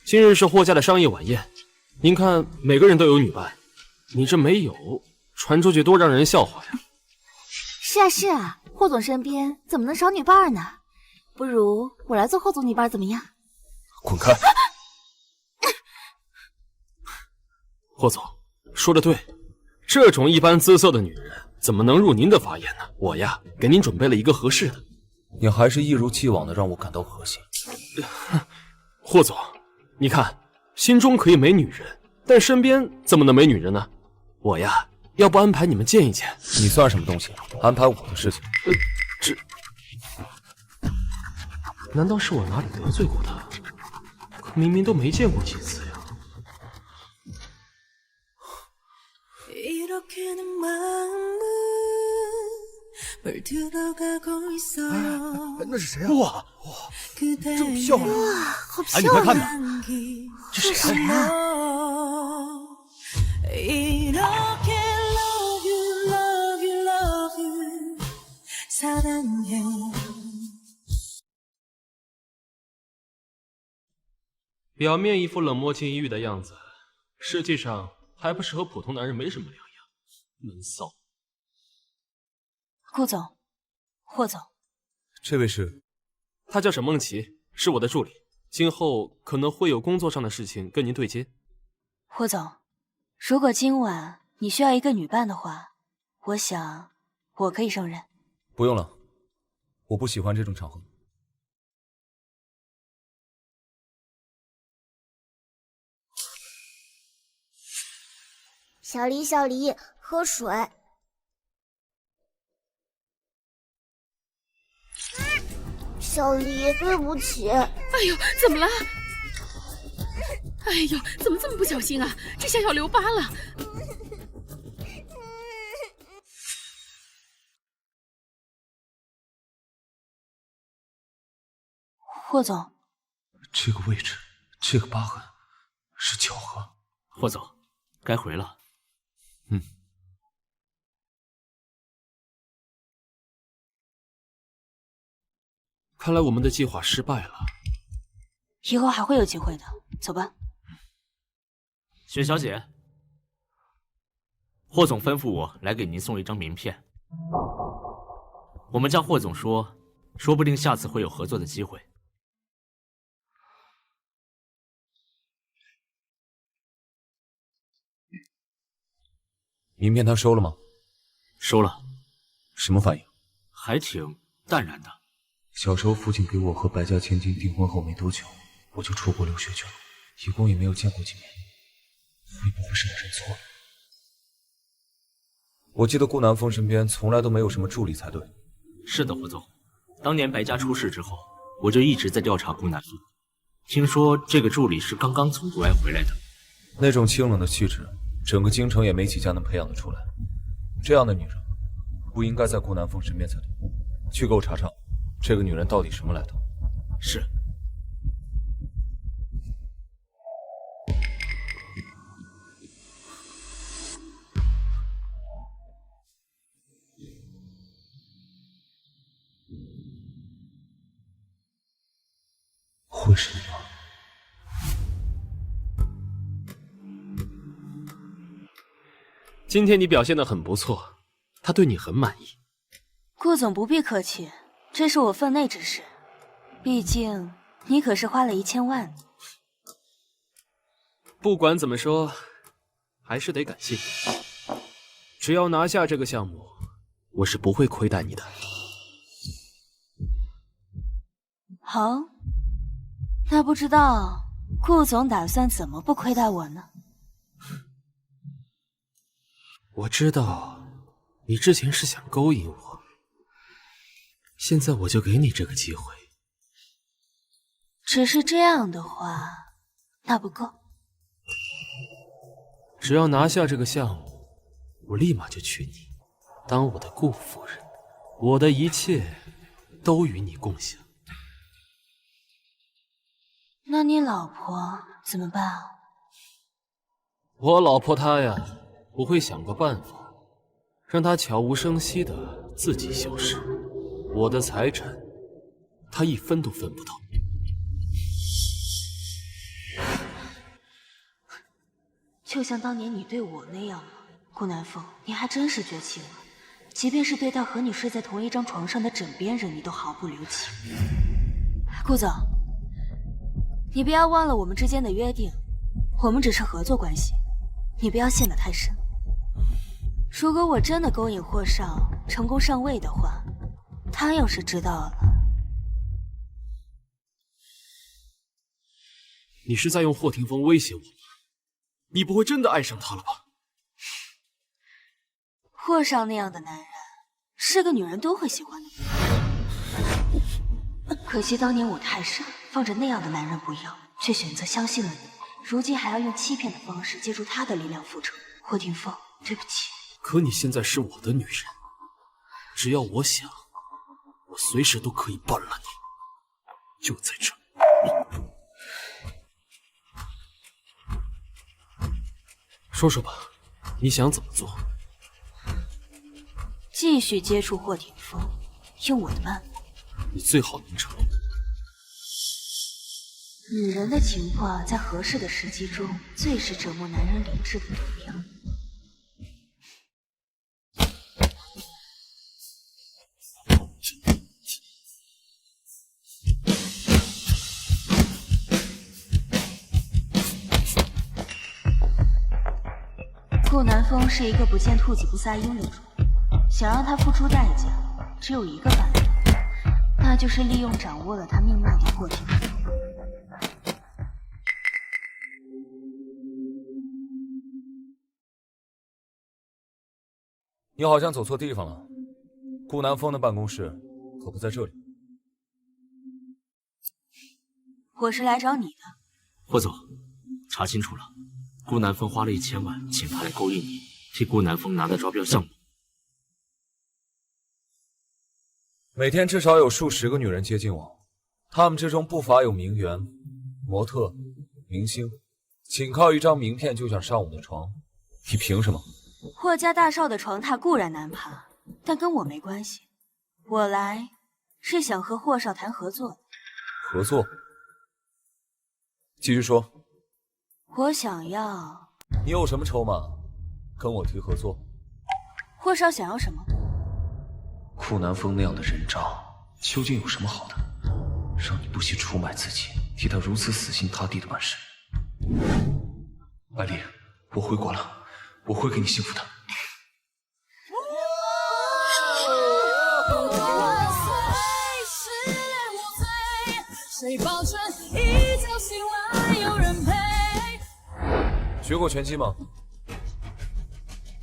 今日是霍家的商业晚宴，您看每个人都有女伴，你这没有，传出去多让人笑话呀。是啊是啊，霍总身边怎么能少女伴呢？不如我来做霍总女伴怎么样？滚开！霍总说的对，这种一般姿色的女人怎么能入您的法眼呢？我呀，给您准备了一个合适的。你还是一如既往的让我感到恶心。霍总，你看，心中可以没女人，但身边怎么能没女人呢？我呀，要不安排你们见一见？你算什么东西？安排我的事情？难道是我哪里得罪过他？可明明都没见过几次呀。那是谁啊？哇，这么漂亮！哇，好漂亮！你快看呐，这是谁啊？表面一副冷漠禁欲的样子，实际上还不是和普通男人没什么两样，闷骚。顾总，霍总，这位是？他叫沈梦琪，是我的助理，今后可能会有工作上的事情跟您对接。霍总，如果今晚你需要一个女伴的话，我想我可以胜任。不用了，我不喜欢这种场合。小黎，小黎，喝水。小黎，对不起。哎呦，怎么了？哎呦，怎么这么不小心啊？这下要留疤了。霍总，这个位置，这个疤痕，是巧合。霍总，该回了。看来我们的计划失败了。以后还会有机会的，走吧。雪小姐，霍总吩咐我来给您送一张名片。我们叫霍总说，说不定下次会有合作的机会。名片他收了吗？收了。什么反应？还挺淡然的。小时候父亲给我和白家千金订婚后没多久，我就出国留学去了，一共也没有见过几面，会不会是我认错了？我记得顾南风身边从来都没有什么助理才对。是的，霍总，当年白家出事之后，我就一直在调查顾南风。听说这个助理是刚刚从国外回来的，那种清冷的气质，整个京城也没几家能培养得出来。这样的女人，不应该在顾南风身边才对。去给我查查，这个女人到底什么来头？是。会是你吗？今天你表现得很不错，他对你很满意。顾总不必客气，这是我分内之事，毕竟你可是花了1000万。不管怎么说，还是得感谢你。只要拿下这个项目，我是不会亏待你的。好，那不知道顾总打算怎么不亏待我呢？我知道你之前是想勾引我，现在我就给你这个机会。只是这样的话，那不够。只要拿下这个项目，我立马就娶你，当我的顾夫人，我的一切都与你共享。那你老婆怎么办啊？我老婆她呀，我会想个办法，让她悄无声息的自己消失。我的财产，她一分都分不到。就像当年你对我那样吗？顾南风，你还真是绝情了。即便是对待和你睡在同一张床上的枕边人，你都毫不留情。顾总，你不要忘了我们之间的约定，我们只是合作关系，你不要陷得太深。如果我真的勾引霍少成功上位的话，他要是知道了，你是在用霍霆锋威胁我吗？你不会真的爱上他了吧？霍少那样的男人，是个女人都会喜欢的。可惜当年我太傻，放着那样的男人不要，却选择相信了你，如今还要用欺骗的方式借助他的力量复仇。霍霆锋，对不起。可你现在是我的女人，只要我想，我随时都可以办了你。就在这。说说吧，你想怎么做？继续接触霍霆锋，用我的办法。你最好能成功。女人的情话，在合适的时机中，最是折磨男人理智的毒药。顾南风是一个不见兔子不撒鹰的主，想让他付出代价，只有一个办法，那就是利用掌握了他命脉的霍霆锋。你好像走错地方了，顾南风的办公室可不在这里。我是来找你的。霍总，查清楚了，顾南风花了1000万请他来勾引你，替顾南风拿的招标项目。每天至少有数十个女人接近我，她们之中不乏有名媛、模特、明星，仅靠一张名片就想上我的床，你凭什么？霍家大少的床榻固然难爬，但跟我没关系。我来是想和霍少谈合作的。合作？继续说。我想要……你有什么筹码跟我提合作？霍少想要什么？顾南风那样的人渣，究竟有什么好的，让你不惜出卖自己，替他如此死心塌地的办事？百丽，我回国了，我会给你幸福的。学过拳击吗？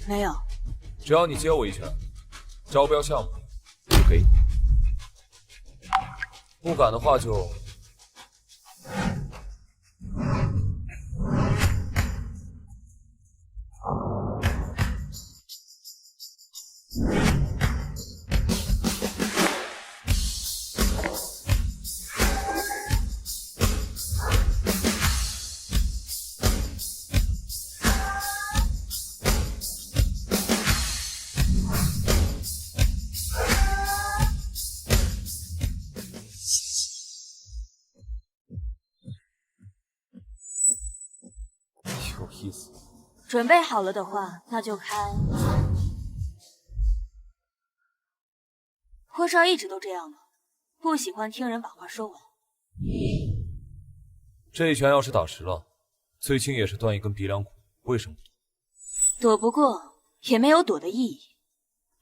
没有。只要你接我一拳，招标项目就给你。不敢的话就……有意思。准备好了的话，那就开。霍少一直都这样吗？不喜欢听人把话说完。这一拳要是打实了，最轻也是断一根鼻梁骨，为什么？躲不过，也没有躲的意义。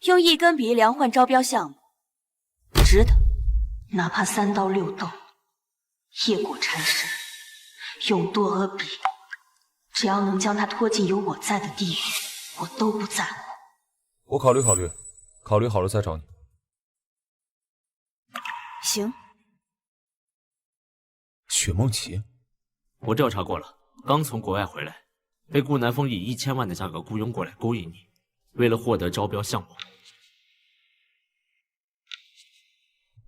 用一根鼻梁换招标项目，值得。哪怕3刀6洞，业果缠身，用多而比，只要能将他拖进有我在的地狱，我都不在乎。我考虑考虑，考虑好了再找你。行。雪梦琪，我调查过了，刚从国外回来，被顾南风以1000万的价格雇佣过来勾引你，为了获得招标项目。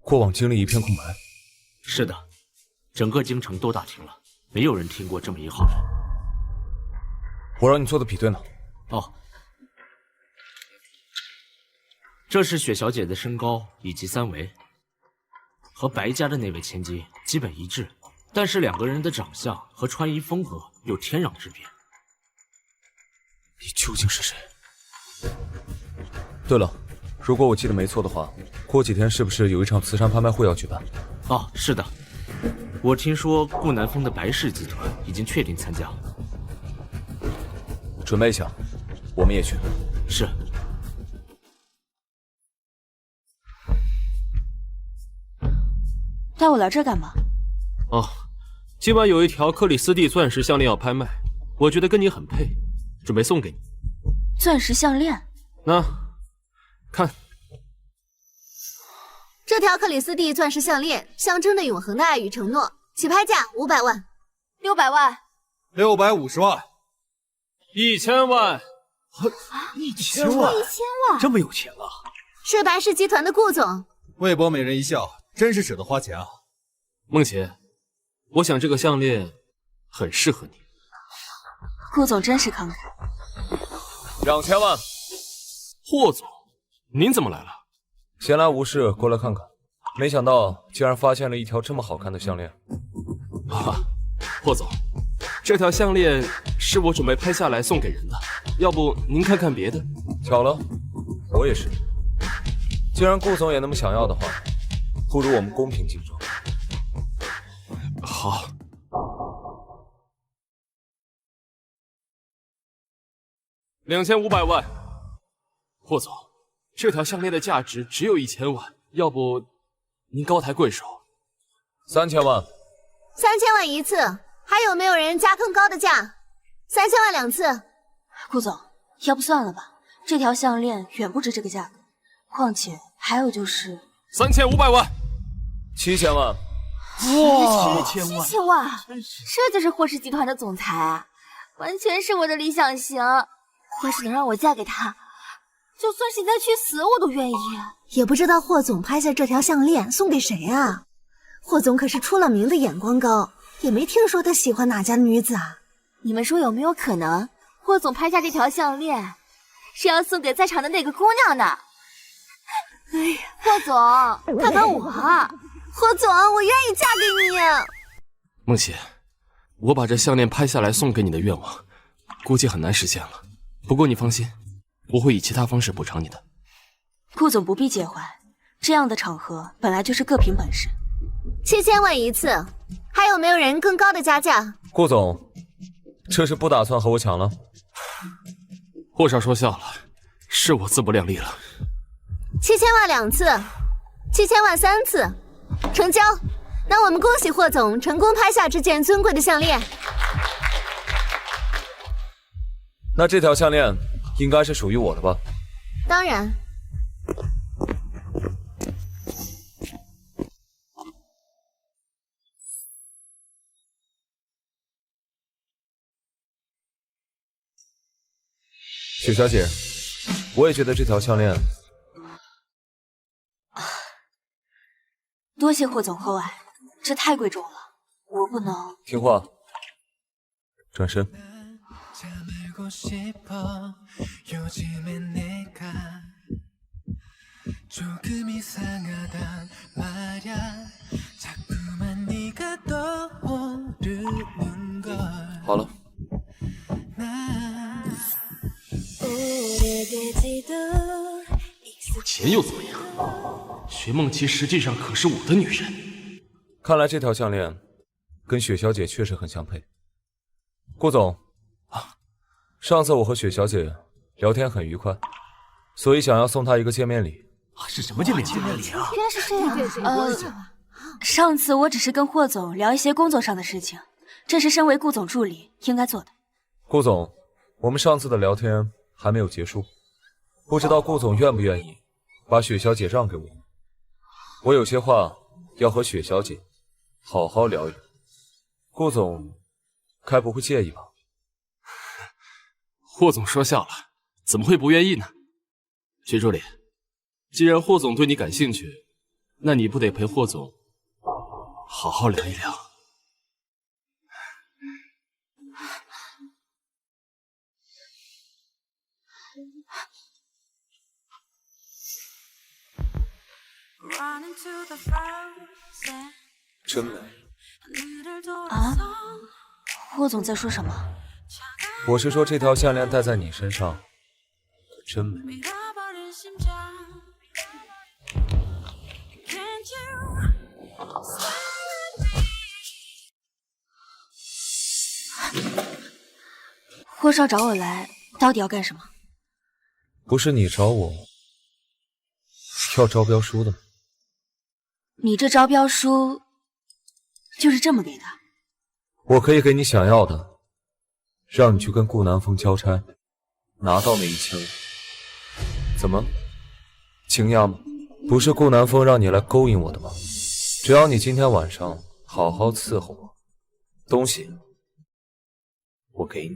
过往经历一片空白。是的，整个京城都打听了，没有人听过这么一号人。我让你做的比对呢。哦，这是雪小姐的身高以及3围，和白家的那位千金基本一致，但是2个人的长相和穿衣风格有天壤之别。你究竟是谁？对了，如果我记得没错的话，过几天是不是有一场慈善拍卖会要举办？哦，是的，我听说顾南风的白氏集团已经确定参加。准备一下，我们也去。是。带我来这干嘛？哦，今晚有一条克里斯蒂钻石项链要拍卖，我觉得跟你很配，准备送给你。钻石项链？那，看。这条克里斯蒂钻石项链象征着永恒的爱与承诺，起拍价500万，600万，650万，1000万，1000万，1000万，这么有钱啊！是白氏集团的顾总。为博美人一笑，真是舍得花钱啊！梦琪，我想这个项链很适合你。顾总真是慷慨。2000万，霍总，您怎么来了？闲来无事过来看看，没想到竟然发现了一条这么好看的项链。霍总，这条项链是我准备拍下来送给人的，要不您看看别的？巧了，我也是。既然顾总也那么想要的话，不如我们公平竞争。好。2500万，霍总，这条项链的价值只有1000万，要不您高抬贵手？3000万，3000万一次，还有没有人加更高的价？3000万2次。顾总，要不算了吧，这条项链远不值这个价格，况且还有就是3500万，7000万。哇，7000万，这就是霍氏集团的总裁啊，完全是我的理想型。要是能让我嫁给他，就算现在去死我都愿意。也不知道霍总拍下这条项链送给谁啊？霍总可是出了名的眼光高，也没听说他喜欢哪家女子啊。你们说有没有可能，霍总拍下这条项链是要送给在场的那个姑娘呢？哎呀，霍总，看看我啊！霍总，我愿意嫁给你。梦琪，我把这项链拍下来送给你的愿望，估计很难实现了。不过你放心，我会以其他方式补偿你的。顾总不必介怀，这样的场合本来就是各凭本事。7000万一次，还有没有人更高的加价？顾总，这是不打算和我抢了？霍少说笑了，是我自不量力了。7000万2次，7000万3次，成交。那我们恭喜霍总成功拍下这件尊贵的项链。那这条项链应该是属于我的吧？当然。许小姐，我也觉得这条项链……多谢霍总厚爱，这太贵重了，我不能。听话，转身。好了。有钱又怎么样？薛梦琪实际上可是我的女人。看来这条项链跟雪小姐确实很相配。顾总，上次我和雪小姐聊天很愉快，所以想要送她一个见面礼。是什么见面礼啊？原来是这样。上次我只是跟霍总聊一些工作上的事情，这是身为顾总助理应该做的。顾总，我们上次的聊天还没有结束，不知道顾总愿不愿意把雪小姐让给我？我有些话要和雪小姐好好聊一聊，顾总该不会介意吧？霍总说笑了，怎么会不愿意呢？薛助理，既然霍总对你感兴趣，那你不得陪霍总好好聊一聊？真美啊！霍总在说什么？我是说这条项链戴在你身上可真美。霍少找我来，到底要干什么？不是你找我要招标书的吗？你这招标书就是这么给的？我可以给你想要的，让你去跟顾南风交差，拿到那1000万。怎么，惊讶吗？不是顾南风让你来勾引我的吗？只要你今天晚上好好伺候我，东西我给你。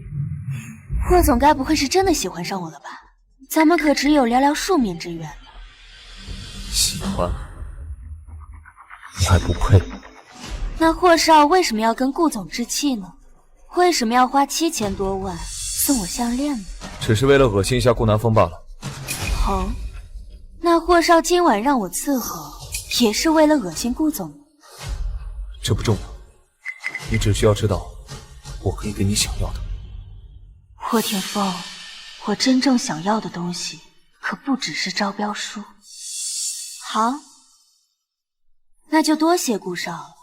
霍总该不会是真的喜欢上我了吧？咱们可只有寥寥数面之缘了。喜欢？你还不配。那霍少为什么要跟顾总置气呢？为什么要花7000多万送我项链呢？只是为了恶心一下顾南风罢了。哦，那霍少今晚让我伺候，也是为了恶心顾总？这不重要，你只需要知道，我可以给你想要的。霍天风，我真正想要的东西可不只是招标书。好，那就多谢顾少了。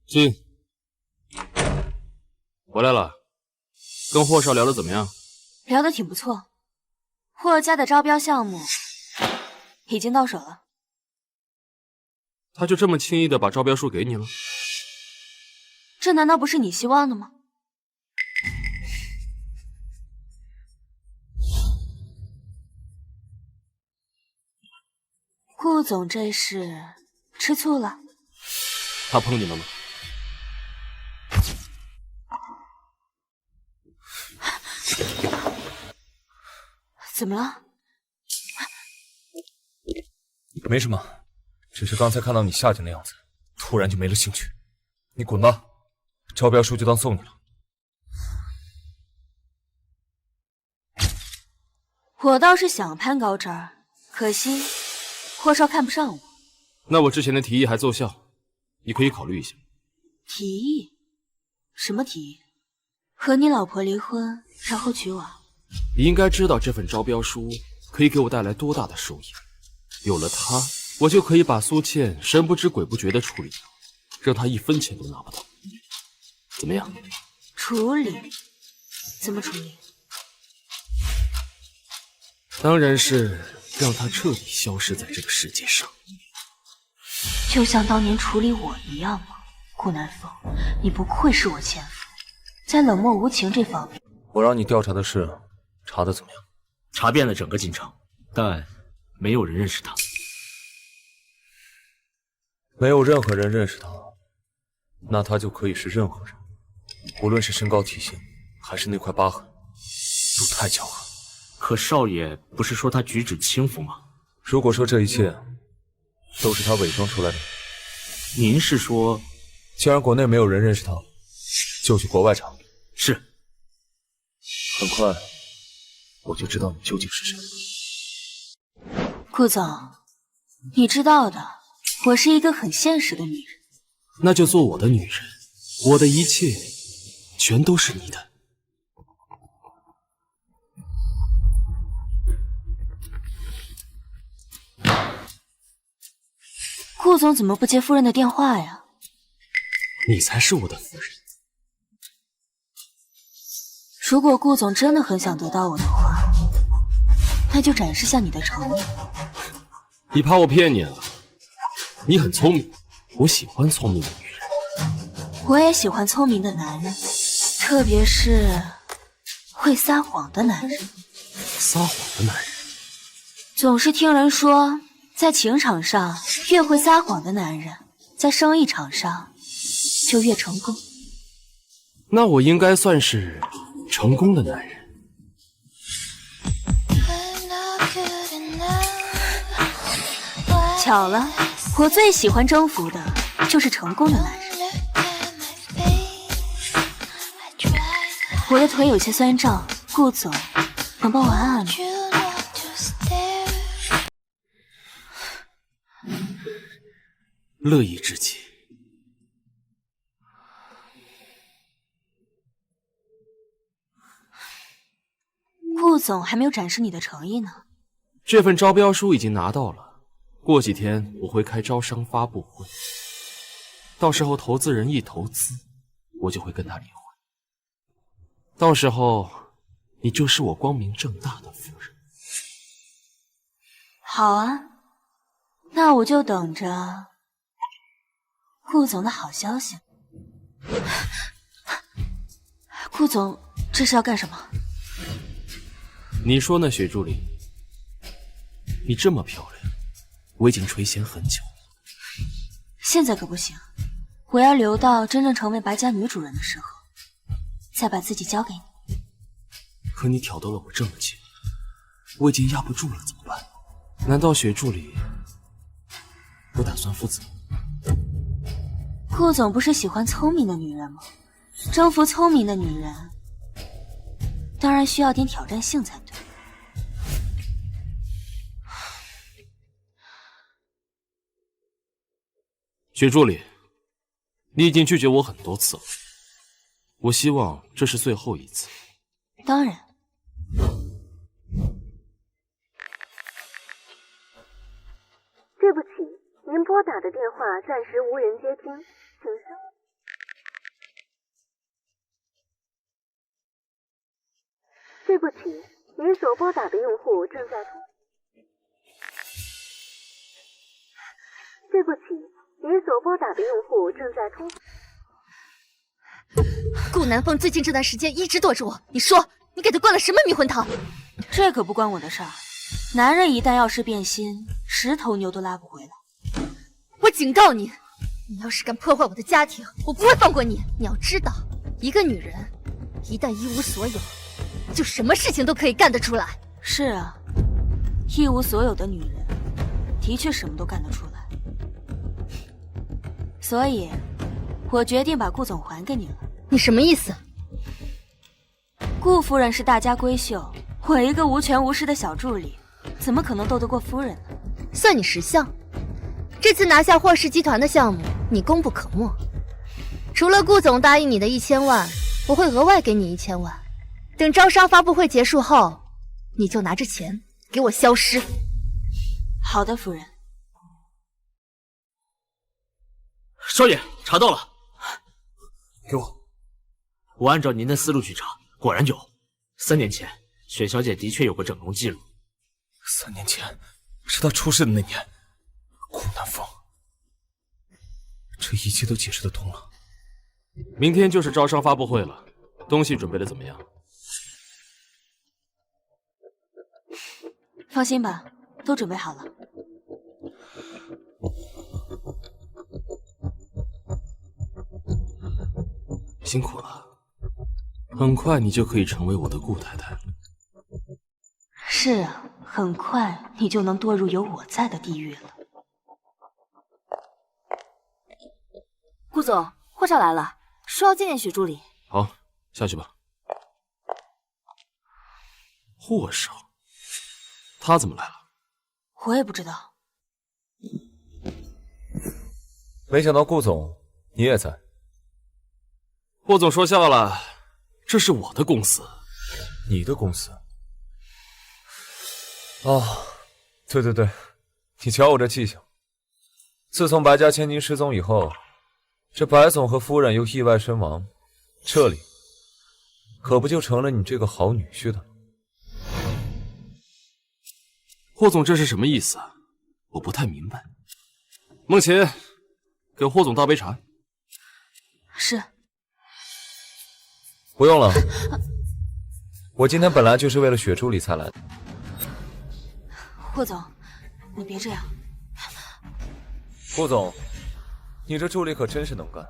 进，回来了，跟霍少聊得怎么样？聊得挺不错，霍家的招标项目已经到手了。他就这么轻易的把招标书给你了？这难道不是你希望的吗？顾总这是吃醋了？他碰你了吗？怎么了？没什么，只是刚才看到你下贱的样子，突然就没了兴趣。你滚吧，招标书就当送你了。我倒是想攀高枝儿，可惜霍少看不上我。那我之前的提议还奏效，你可以考虑一下。提议？什么提议？和你老婆离婚，然后娶我？你应该知道这份招标书可以给我带来多大的收益。有了它，我就可以把苏倩神不知鬼不觉的处理掉，让她1分钱都拿不到。怎么样？处理？怎么处理？当然是让她彻底消失在这个世界上。就像当年处理我一样吗？顾南风，你不愧是我前夫，在冷漠无情这方面。我让你调查的事，查得怎么样？查遍了整个京城，但没有人认识他。没有任何人认识他，那他就可以是任何人，无论是身高体型，还是那块疤痕，都太巧合。可少爷不是说他举止轻浮吗？如果说这一切都是他伪装出来的，您是说，既然国内没有人认识他，就去国外查。是。很快我就知道你究竟是谁。顾总，你知道的，我是一个很现实的女人。那就做我的女人，我的一切全都是你的。顾总怎么不接夫人的电话呀？你才是我的夫人。如果顾总真的很想得到我的话，那就展示下你的诚意。你怕我骗你啊？你很聪明，我喜欢聪明的女人。我也喜欢聪明的男人，特别是会撒谎的男人。撒谎的男人？总是听人说，在情场上越会撒谎的男人，在生意场上就越成功。那我应该算是成功的男人。巧了，我最喜欢征服的就是成功的男人。我的腿有些酸胀，顾总能帮我按按吗？乐意之极。顾总还没有展示你的诚意呢。这份招标书已经拿到了，过几天我会开招商发布会，到时候投资人一投资，我就会跟他离婚。到时候你就是我光明正大的夫人。好啊，那我就等着顾总的好消息。顾总，这是要干什么？你说呢，雪助理？你这么漂亮，我已经垂涎很久了。现在可不行，我要留到真正成为白家女主人的时候，再把自己交给你。可你挑逗了我这么久，我已经压不住了，怎么办？难道雪助理不打算负责？顾总不是喜欢聪明的女人吗？征服聪明的女人，当然需要点挑战性才对。雪助理，你已经拒绝我很多次了，我希望这是最后一次。当然。对不起，您拨打的电话暂时无人接听，请稍。对不起，您所拨打的用户正在通。对不起，您所拨打的用户正在通。顾南风最近这段时间一直躲着我，你说你给他灌了什么迷魂汤？这可不关我的事儿。男人一旦要是变心，十头牛都拉不回来。我警告你，你要是敢破坏我的家庭，我不会放过你。你要知道，一个女人一旦一无所有，就什么事情都可以干得出来。是啊，一无所有的女人，的确什么都干得出来。所以，我决定把顾总还给你了。你什么意思？顾夫人是大家闺秀，我一个无权无势的小助理，怎么可能斗得过夫人呢？算你识相。这次拿下霍氏集团的项目，你功不可没。除了顾总答应你的1000万，我会额外给你1000万。等招商发布会结束后，你就拿着钱给我消失。好的，夫人。少爷，查到了。给我。我按照您的思路去查，果然有。3年前，雪小姐的确有过整容记录。3年前，是她出事的那年。顾南风，这一切都解释得通了。明天就是招商发布会了，东西准备的怎么样？放心吧，都准备好了。辛苦了，很快你就可以成为我的顾太太了。是啊，很快你就能堕入有我在的地狱了。顾总，霍少来了，说要见见许助理。好，下去吧。霍少，他怎么来了？我也不知道。没想到顾总你也在。霍总说笑了，这是我的公司。你的公司？哦，对对对，你瞧我这记性。自从白家千金失踪以后，这白总和夫人又意外身亡，这里可不就成了你这个好女婿的？霍总这是什么意思啊？我不太明白。梦琴，给霍总倒杯茶。是。不用了，我今天本来就是为了雪助理才来的。霍总，你别这样。顾总，你这助理可真是能干，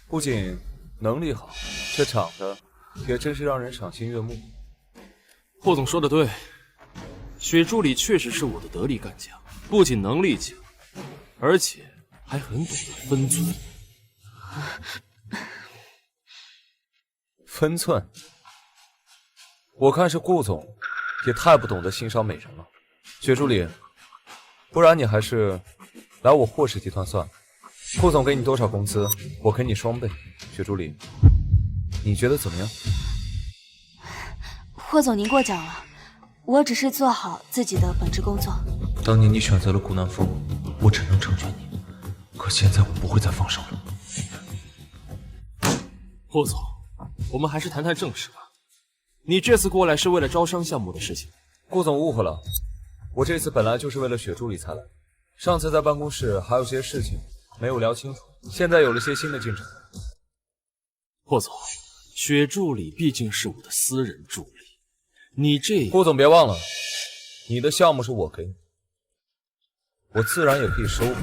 不仅能力好，这长得也真是让人赏心悦目。霍总说的对，雪助理确实是我的得力干将，不仅能力强，而且还很懂得分寸。分寸？我看是顾总也太不懂得欣赏美人了。雪助理，不然你还是来我霍氏集团算了。顾总给你多少工资，我给你双倍。雪助理，你觉得怎么样？霍总，您过奖了，我只是做好自己的本职工作。当年你选择了顾南风，我只能成全你。可现在我不会再放手了。霍总，我们还是谈谈正事吧。你这次过来是为了招商项目的事情。顾总误会了，我这次本来就是为了雪助理才来。上次在办公室还有些事情没有聊清楚，现在有了些新的进展。霍总，雪助理毕竟是我的私人助理，你这……顾总别忘了，你的项目是我给你，我自然也可以收回。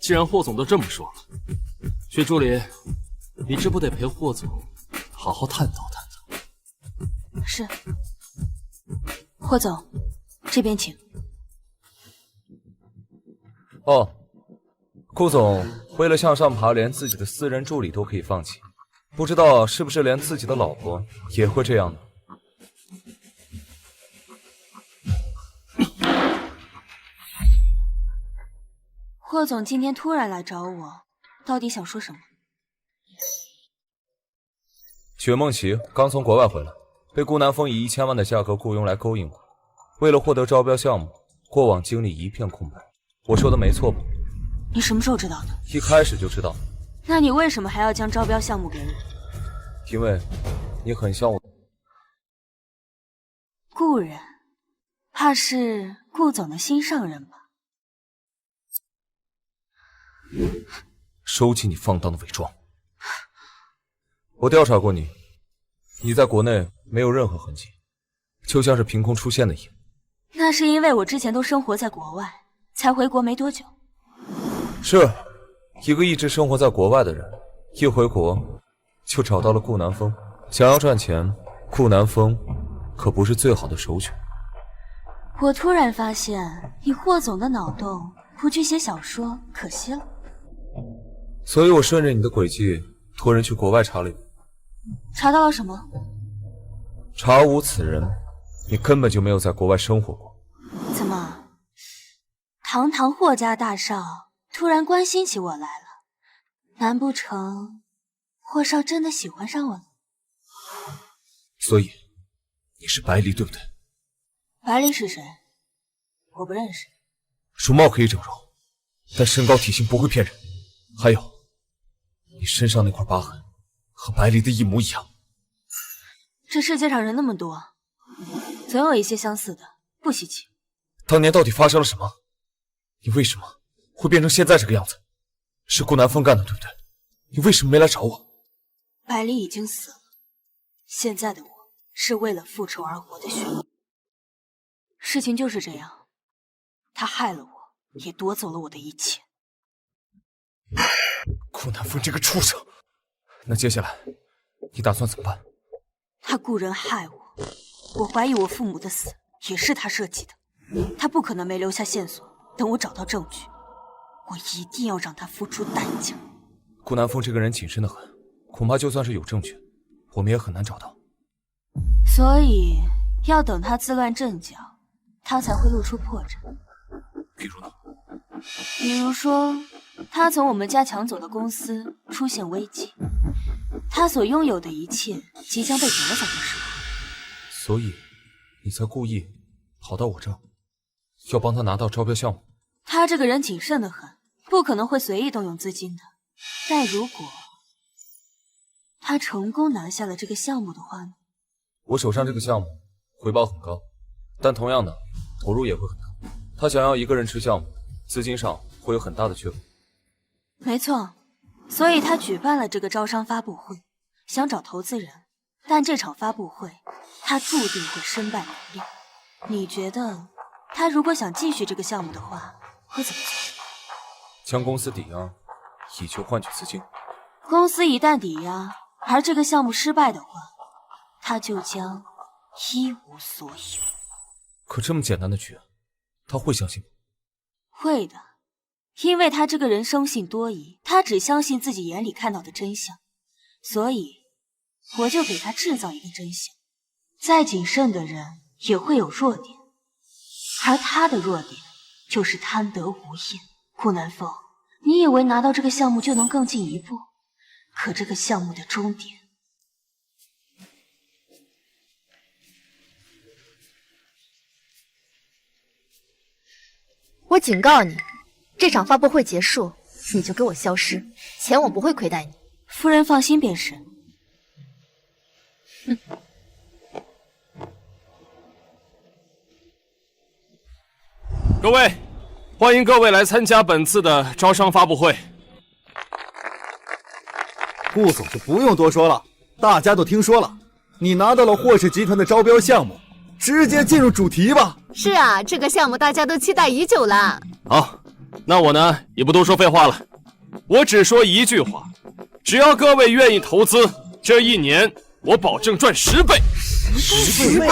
既然霍总都这么说了，雪助理，你这不得陪霍总好好探讨探讨？是，霍总，这边请。哦，顾总为了向上爬，连自己的私人助理都可以放弃，不知道是不是连自己的老婆也会这样呢？霍总今天突然来找我，到底想说什么？雪梦琪刚从国外回来，被顾南风以1000万的价格雇佣来勾引我。为了获得招标项目，过往经历一片空白。我说的没错吧？你什么时候知道的？一开始就知道。那你为什么还要将招标项目给我？因为你很像我。顾人，怕是顾总的心上人吧？收起你放荡的伪装。我调查过你，你在国内没有任何痕迹，就像是凭空出现的一样。那是因为我之前都生活在国外，才回国没多久。是一个一直生活在国外的人，一回国就找到了顾南风。想要赚钱，顾南风可不是最好的首选。我突然发现，以霍总的脑洞，不去写小说，可惜了。所以我顺着你的轨迹，托人去国外查了一遍。查到了什么？查无此人，你根本就没有在国外生活过。怎么，堂堂霍家大少突然关心起我来了？难不成霍少真的喜欢上我了？所以你是白离，对不对？白离是谁？我不认识。容貌可以整容，但身高体型不会骗人。还有，你身上那块疤痕和白离的一模一样。这世界上人那么多，总有一些相似的，不稀奇。当年到底发生了什么？你为什么会变成现在这个样子？是顾南风干的，对不对？你为什么没来找我？白离已经死了，现在的我是为了复仇而活的血。事情就是这样，他害了我，也夺走了我的一切。顾南风这个畜生！那接下来你打算怎么办？他雇人害我，我怀疑我父母的死也是他设计的。他不可能没留下线索，等我找到证据，我一定要让他付出代价。顾南风这个人谨慎的很，恐怕就算是有证据，我们也很难找到。所以要等他自乱阵脚，他才会露出破绽。比如呢？比如说，他从我们家抢走的公司出现危机，他所拥有的一切即将被夺走的时候。所以，你才故意跑到我这儿，要帮他拿到招标项目。他这个人谨慎的很，不可能会随意动用资金的。但如果他成功拿下了这个项目的话呢？我手上这个项目回报很高，但同样的投入也会很大。他想要一个人吃项目，资金上会有很大的缺口。没错，所以他举办了这个招商发布会，想找投资人。但这场发布会，他注定会身败名裂。你觉得，他如果想继续这个项目的话，会怎么做？将公司抵押，以求换取资金。公司一旦抵押，而这个项目失败的话，他就将一无所有。可这么简单的局，他会相信吗？会的，因为他这个人生性多疑，他只相信自己眼里看到的真相，所以我就给他制造一个真相。再谨慎的人也会有弱点，而他的弱点就是贪得无厌，顾南风，你以为拿到这个项目就能更进一步？可这个项目的终点……我警告你，这场发布会结束，你就给我消失，钱我不会亏待你。夫人放心便是。各位，欢迎各位来参加本次的招商发布会。顾总就不用多说了，大家都听说了，你拿到了霍氏集团的招标项目，直接进入主题吧。是啊，这个项目大家都期待已久了。好，那我呢也不多说废话了，我只说一句话：只要各位愿意投资，这1年我保证赚10倍。10倍，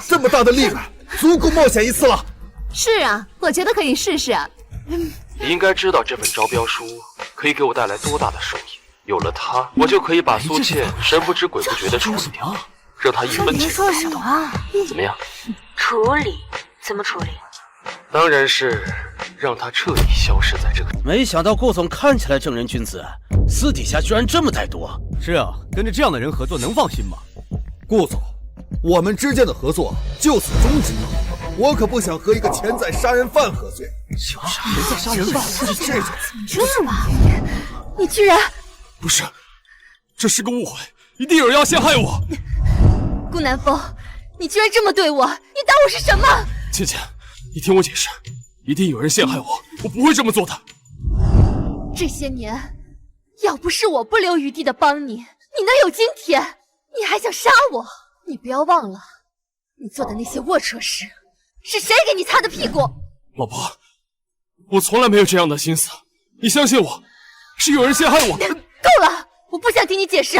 这么大的利润，足够冒险一次了。是啊，我觉得可以试试啊。你应该知道这份招标书可以给我带来多大的收益。有了它，我就可以把苏倩神不知鬼不觉的处理掉，让她一分钱。说什么？怎么样？处理？怎么处理？当然是让她彻底消失在这个。没想到顾总看起来正人君子，私底下居然这么歹毒。是啊，跟着这样的人合作能放心吗？顾总，我们之间的合作就此终止。我可不想和一个潜在杀人犯合作。潜在杀人犯？这种这么，你居然……不是，这是个误会，一定有人要陷害我。顾南风，你居然这么对我，你当我是什么？倩倩，你听我解释，一定有人陷害我，我不会这么做的。这些年，要不是我不留余地的帮你，你能有今天？你还想杀我？你不要忘了，你做的那些龌龊事，是谁给你擦的屁股？老婆，我从来没有这样的心思，你相信我，是有人陷害我。够了，我不想听你解释。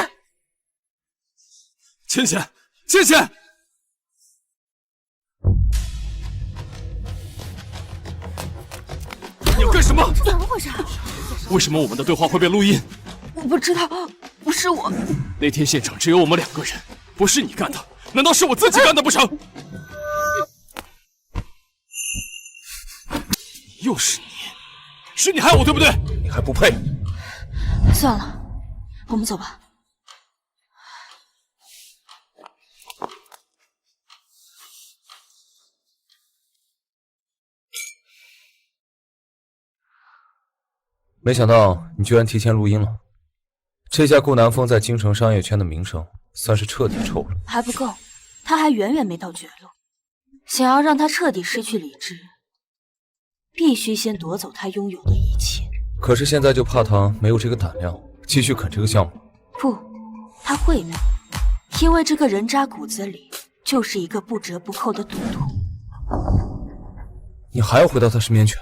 倩倩，倩倩，你要干什么？怎么回事？为什么我们的对话会被录音？我不知道，不是我。那天现场只有我们2个人，不是你干的，难道是我自己干的不成？又是你，是你害我对不对？你还不配。算了，我们走吧。没想到你居然提前录音了，这下顾南风在京城商业圈的名声算是彻底臭了。还不够，他还远远没到绝路。想要让他彻底失去理智，必须先夺走他拥有的一切。可是现在就怕他没有这个胆量继续啃这个项目。不，他会的，因为这个人渣骨子里就是一个不折不扣的赌徒。你还要回到他身边去？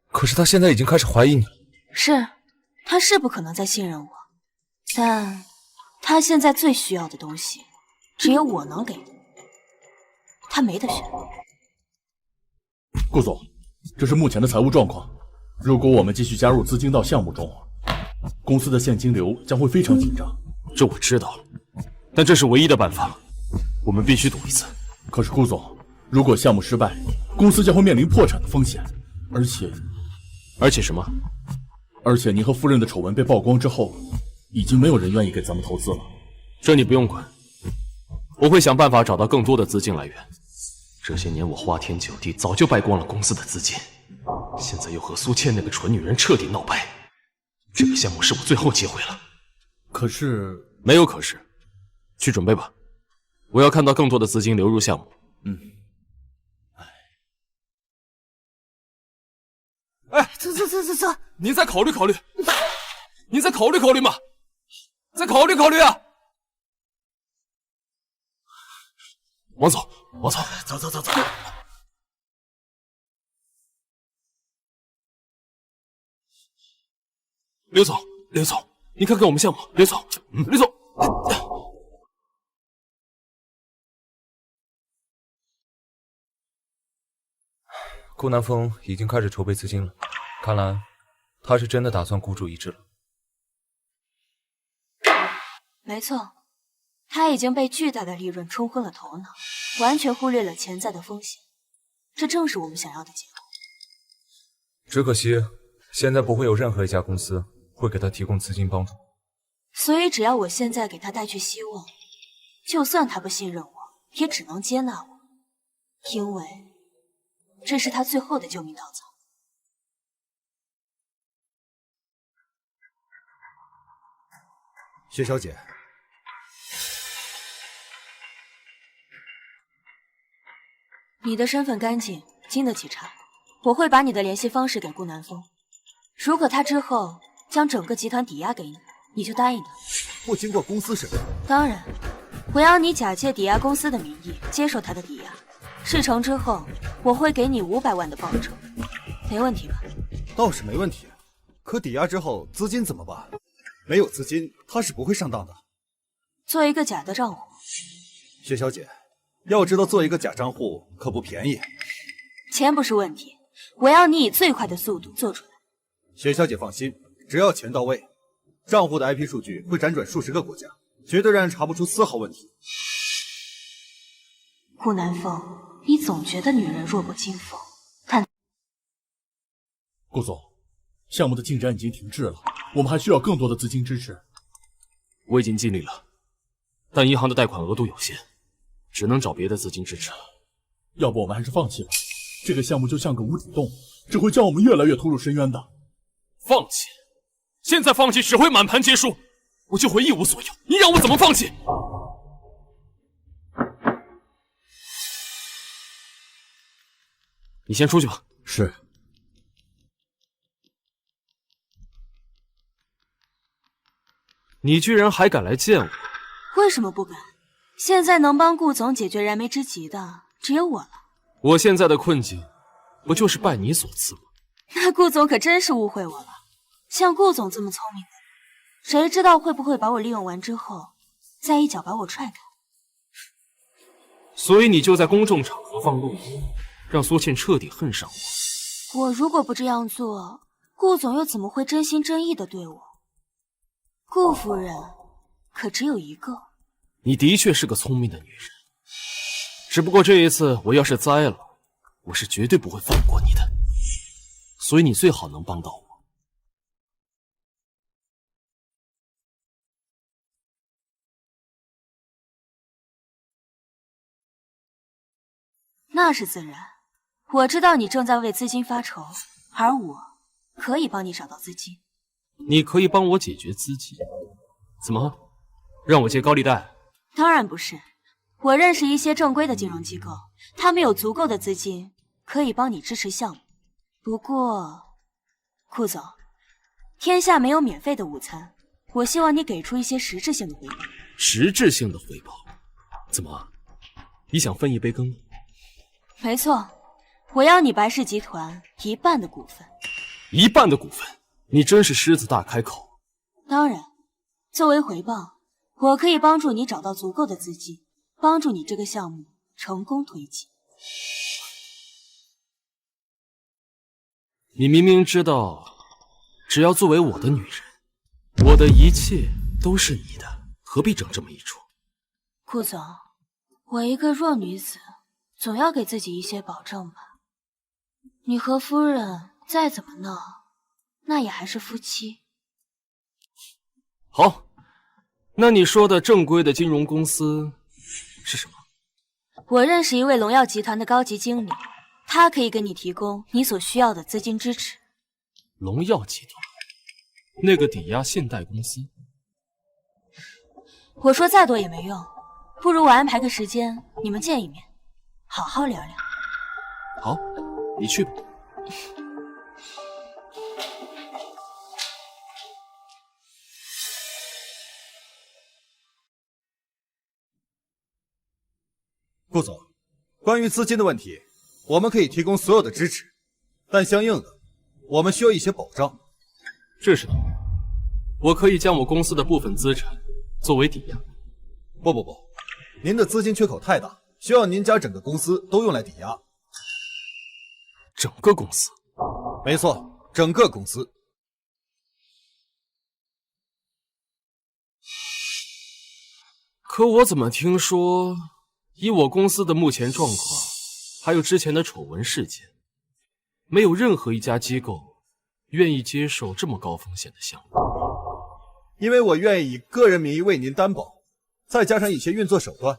可是他现在已经开始怀疑你了。是，他是不可能再信任我，但他现在最需要的东西，只有我能给，他没得选。顾总，这是目前的财务状况。如果我们继续加入资金到项目中，公司的现金流将会非常紧张。这我知道，但这是唯一的办法，我们必须赌一次。可是顾总，如果项目失败，公司将会面临破产的风险，而且什么？而且您和夫人的丑闻被曝光之后，已经没有人愿意给咱们投资了。这你不用管，我会想办法找到更多的资金来源。这些年我花天酒地，早就败光了公司的资金，现在又和苏倩那个蠢女人彻底闹掰，这个项目是我最后机会了。可是没有可是，去准备吧，我要看到更多的资金流入项目。走，您再考虑考虑，您再考虑考虑嘛，再考虑考虑啊！王总，走。刘总，您看看我们项目。刘总，顾南风已经开始筹备资金了，看来他是真的打算孤注一掷了。没错，他已经被巨大的利润冲昏了头脑，完全忽略了潜在的风险。这正是我们想要的结果。只可惜现在不会有任何一家公司会给他提供资金帮助。所以只要我现在给他带去希望，就算他不信任我，也只能接纳我，因为这是他最后的救命稻草。薛小姐，你的身份干净，经得起查。我会把你的联系方式给顾南风，如果他之后将整个集团抵押给你，你就答应他。不经过公司审核？当然，我要你假借抵押公司的名义接受他的抵押，事成之后，我会给你500万的报酬，没问题吧？倒是没问题，可抵押之后资金怎么办？没有资金，他是不会上当的。做一个假的账户。薛小姐，要知道做一个假账户可不便宜。钱不是问题，我要你以最快的速度做出来。薛小姐放心，只要钱到位，账户的 IP 数据会辗转数十个国家，绝对让人查不出丝毫问题。顾南风，你总觉得女人弱不禁风，但顾总，项目的进展已经停滞了，我们还需要更多的资金支持。我已经尽力了，但银行的贷款额度有限，只能找别的资金支持了。要不我们还是放弃吧，这个项目就像个无底洞，只会将我们越来越拖入深渊的。放弃？现在放弃只会满盘皆输，我就会一无所有。你让我怎么放弃？你先出去吧。是。你居然还敢来见我？为什么不敢？现在能帮顾总解决燃眉之急的只有我了。我现在的困境，不就是拜你所赐吗？那顾总可真是误会我了。像顾总这么聪明的人，谁知道会不会把我利用完之后，再一脚把我踹开？所以你就在公众场合放录音，让苏倩彻底恨上我。我如果不这样做，顾总又怎么会真心真意的对我？顾夫人可只有一个。你的确是个聪明的女人，只不过这一次我要是栽了，我是绝对不会放过你的。所以你最好能帮到我。那是自然，我知道你正在为资金发愁，而我可以帮你找到资金。你可以帮我解决资金？怎么，让我借高利贷？当然不是，我认识一些正规的金融机构，他们有足够的资金可以帮你支持项目。不过，顾总，天下没有免费的午餐，我希望你给出一些实质性的回报。实质性的回报？怎么，你想分一杯羹？没错，我要你白氏集团1半的股份。1半的股份？你真是狮子大开口。当然，作为回报，我可以帮助你找到足够的资金，帮助你这个项目成功推进。你明明知道，只要作为我的女人，我的一切都是你的，何必整这么一出？顾总，我一个弱女子，总要给自己一些保证吧。你和夫人再怎么闹，那也还是夫妻。好，那你说的正规的金融公司是什么？我认识一位荣耀集团的高级经理，他可以给你提供你所需要的资金支持。荣耀集团？那个抵押信贷公司？我说再多也没用，不如我安排个时间，你们见一面，好好聊聊。好，你去吧。顾总，关于资金的问题，我们可以提供所有的支持，但相应的，我们需要一些保障。这是的，我可以将我公司的部分资产作为抵押。不，您的资金缺口太大，需要您将整个公司都用来抵押。整个公司？没错，整个公司。可我怎么听说，以我公司的目前状况，还有之前的丑闻事件，没有任何一家机构愿意接受这么高风险的项目？因为我愿意以个人名义为您担保，再加上一些运作手段，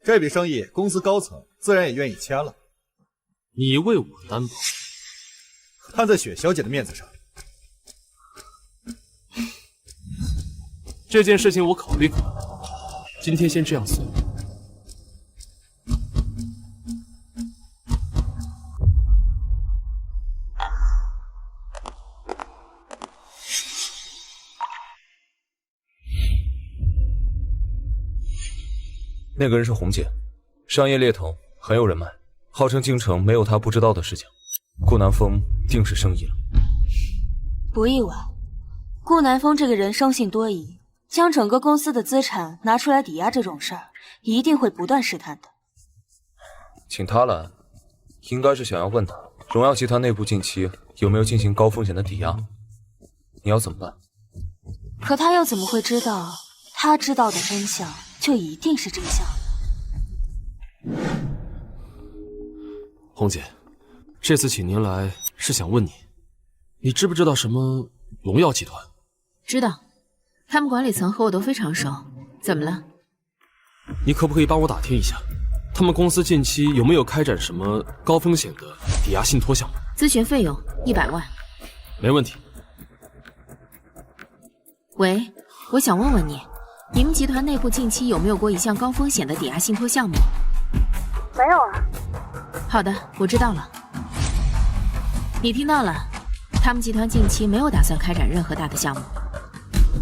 这笔生意公司高层自然也愿意签了。你为我担保？看在雪小姐的面子上，这件事情我考虑考虑，今天先这样算。那个人是红姐，商业猎头，很有人脉，号称京城没有她不知道的事情。顾南风定是生意了。不意外，顾南风这个人生性多疑，将整个公司的资产拿出来抵押这种事儿，一定会不断试探的。请他来，应该是想要问他荣耀集团内部近期有没有进行高风险的抵押，你要怎么办？可他又怎么会知道，他知道的真相就一定是真相？红姐，这次请您来是想问你知不知道什么荣耀集团？知道，他们管理层和我都非常熟。怎么了？你可不可以帮我打听一下，他们公司近期有没有开展什么高风险的抵押信托项目？咨询费用100万。没问题。喂，我想问问你，你们集团内部近期有没有过一项高风险的抵押信托项目？没有啊。好的，我知道了。你听到了，他们集团近期没有打算开展任何大的项目。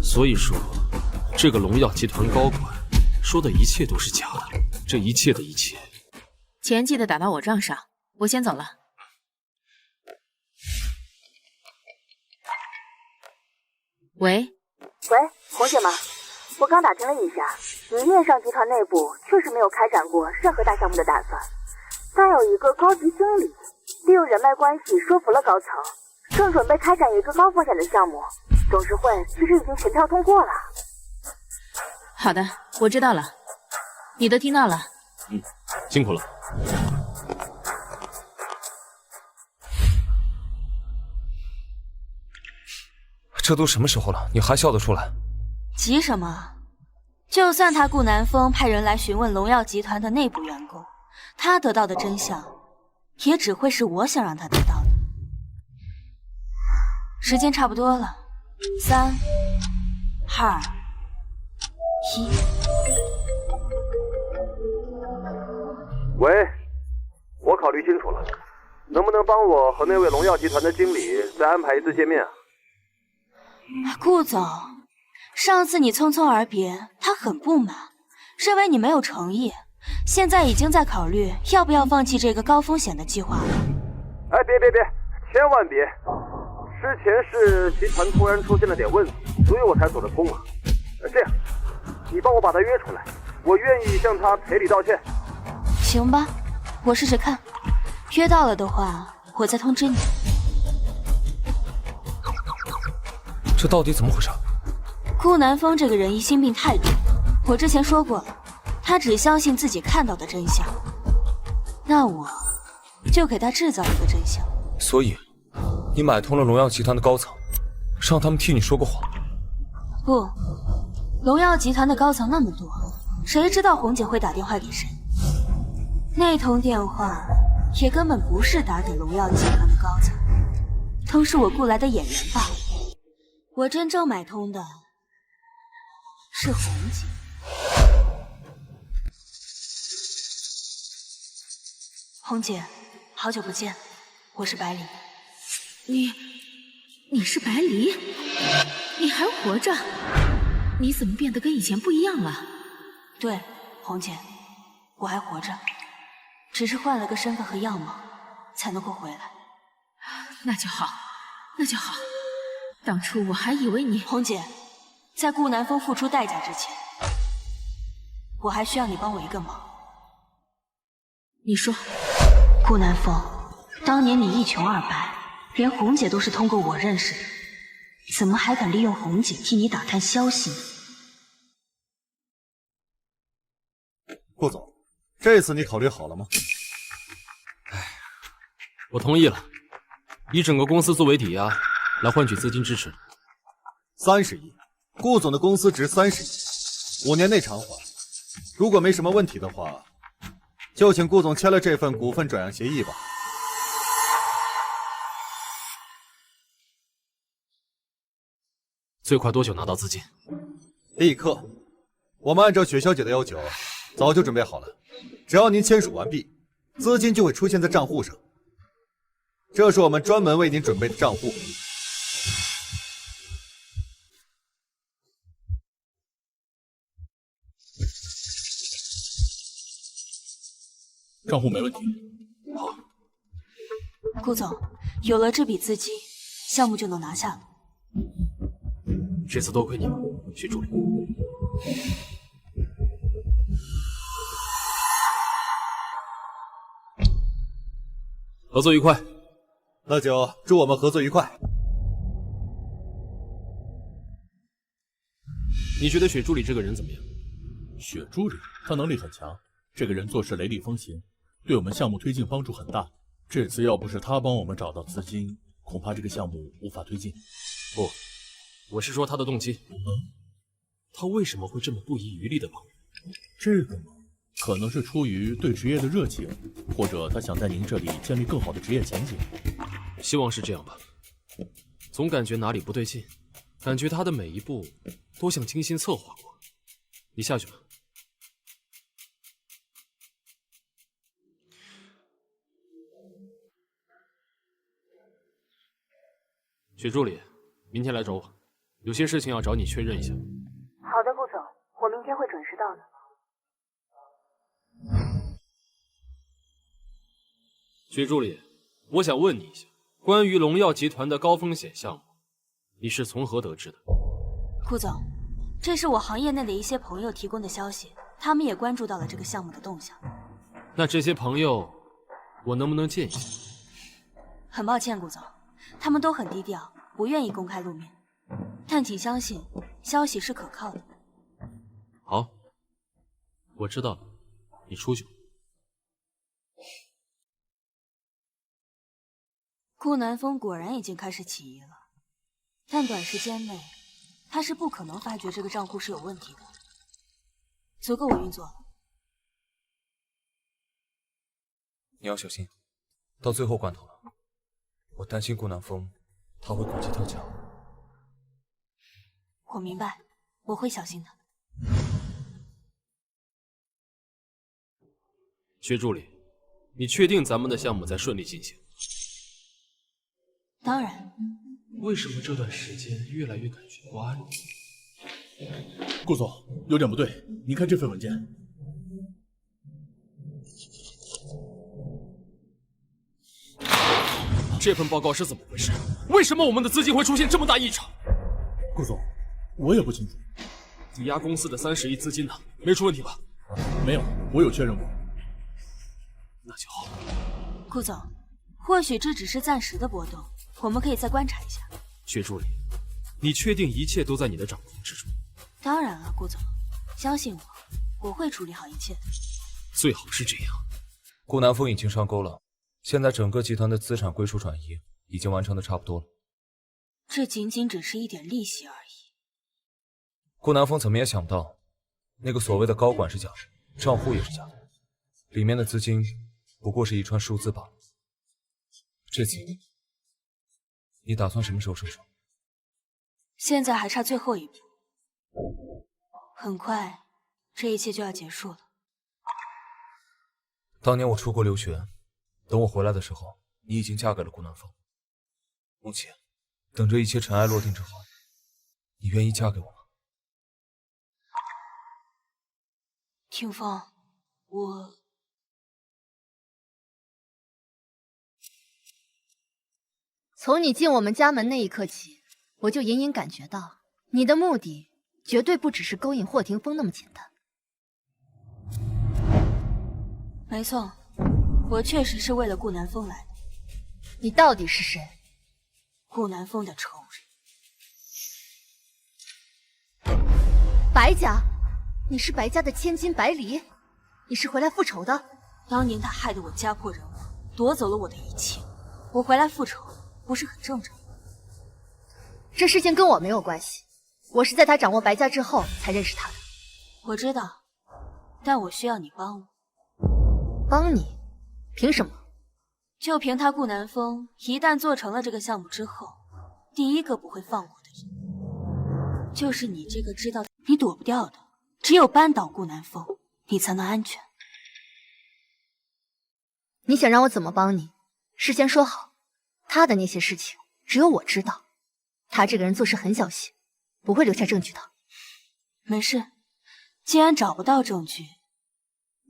所以说，这个荣耀集团高管说的一切都是假的，这一切的一切，钱记得打到我账上。我先走了。喂，红姐吗？我刚打听了一下，你面上集团内部确实没有开展过任何大项目的打算，但有一个高级经理利用人脉关系说服了高层，正准备开展一个高风险的项目，董事会其实已经协调通过了。好的，我知道了，你都听到了。辛苦了。这都什么时候了，你还笑得出来？急什么？就算他顾南风派人来询问荣耀集团的内部员工，他得到的真相，也只会是我想让他得到的。时间差不多了，3、2、1。喂，我考虑清楚了，能不能帮我和那位荣耀集团的经理再安排一次见面啊？顾总，上次你匆匆而别，他很不满，认为你没有诚意，现在已经在考虑要不要放弃这个高风险的计划了。哎，别，千万别！之前是集团突然出现了点问题，所以我才走得空啊。这样，你帮我把他约出来，我愿意向他赔礼道歉。行吧，我试试看，约到了的话，我再通知你。这到底怎么回事？顾南风这个人疑心病太重，我之前说过了，他只相信自己看到的真相。那我就给他制造一个真相。所以，你买通了荣耀集团的高层，让他们替你说过谎？不，荣耀集团的高层那么多，谁知道红姐会打电话给谁？那通电话也根本不是打给荣耀集团的高层，都是我雇来的演员罢了。我真正买通的是红姐。红姐，好久不见，我是百里。你是百里？你还活着？你怎么变得跟以前不一样了？对，红姐，我还活着，只是换了个身份和样貌，才能够回来。那就好，那就好。当初我还以为你……红姐，在顾南风付出代价之前，我还需要你帮我一个忙。你说。顾南风，当年你一穷二白，连红姐都是通过我认识的，怎么还敢利用红姐替你打探消息呢？顾总，这次你考虑好了吗？我同意了，以整个公司作为抵押，来换取资金支持。30亿，顾总的公司值30亿，5年内偿还。如果没什么问题的话，就请顾总签了这份股份转让协议吧。最快多久拿到资金？立刻。我们按照雪小姐的要求，早就准备好了。只要您签署完毕，资金就会出现在账户上。这是我们专门为您准备的账户。账户没问题。好，顾总，有了这笔资金，项目就能拿下了。这次多亏你了，徐助理。合作愉快。那就祝我们合作愉快。你觉得雪助理这个人怎么样？雪助理，他能力很强，这个人做事雷厉风行，对我们项目推进帮助很大。这次要不是他帮我们找到资金，恐怕这个项目无法推进。不，我是说他的动机。他为什么会这么不遗余力的帮人？这个嘛，可能是出于对职业的热情，或者他想在您这里建立更好的职业前景。希望是这样吧。总感觉哪里不对劲，感觉他的每一步都像精心策划过。你下去吧。雪助理，明天来找我，有些事情要找你确认一下。好的，顾总，我明天会准时到的。雪助理，我想问你一下，关于龙耀集团的高风险项目，你是从何得知的？顾总，这是我行业内的一些朋友提供的消息，他们也关注到了这个项目的动向。那这些朋友，我能不能见一下？很抱歉，顾总，他们都很低调，不愿意公开露面。但请相信，消息是可靠的。好，我知道了，你出去吧。顾南风果然已经开始起疑了，但短时间内，他是不可能发觉这个账户是有问题的，足够我运作了。你要小心，到最后关头了，我担心顾南风他会狗急跳墙。我明白，我会小心的。薛助理，你确定咱们的项目在顺利进行？当然。为什么这段时间越来越感觉不安？顾总，有点不对，您看这份文件。这份报告是怎么回事？为什么我们的资金会出现这么大异常？顾总，我也不清楚。抵押公司的30亿资金呢？没出问题吧？没有，我有确认过。那就好。顾总，或许这只是暂时的波动，我们可以再观察一下。薛助理，你确定一切都在你的掌控之中？当然了，顾总，相信我，我会处理好一切的。最好是这样。顾南风已经上钩了，现在整个集团的资产归属转移已经完成的差不多了。这仅仅只是一点利息而已。顾南风怎么也想不到，那个所谓的高管是假的，账户也是假的，里面的资金不过是一串数字罢了。这次你打算什么时候收手？现在还差最后一步，很快这一切就要结束了。当年我出国留学，等我回来的时候，你已经嫁给了顾南风。目前等着一切尘埃落定之后，你愿意嫁给我吗？听风，从你进我们家门那一刻起，我就隐隐感觉到，你的目的绝对不只是勾引霍霆锋那么简单。没错，我确实是为了顾南风来的。你到底是谁？顾南风的仇人。白家？你是白家的千金白离？你是回来复仇的？当年他害得我家破人亡，夺走了我的一切，我回来复仇不是很正常？这事情跟我没有关系，我是在他掌握白家之后才认识他的。我知道，但我需要你帮我。帮你？凭什么？就凭他顾南风一旦做成了这个项目之后，第一个不会放过的人，就是你这个知道你躲不掉的。只有扳倒顾南风，你才能安全。你想让我怎么帮你？事先说好，他的那些事情只有我知道。他这个人做事很小心，不会留下证据的。没事，既然找不到证据，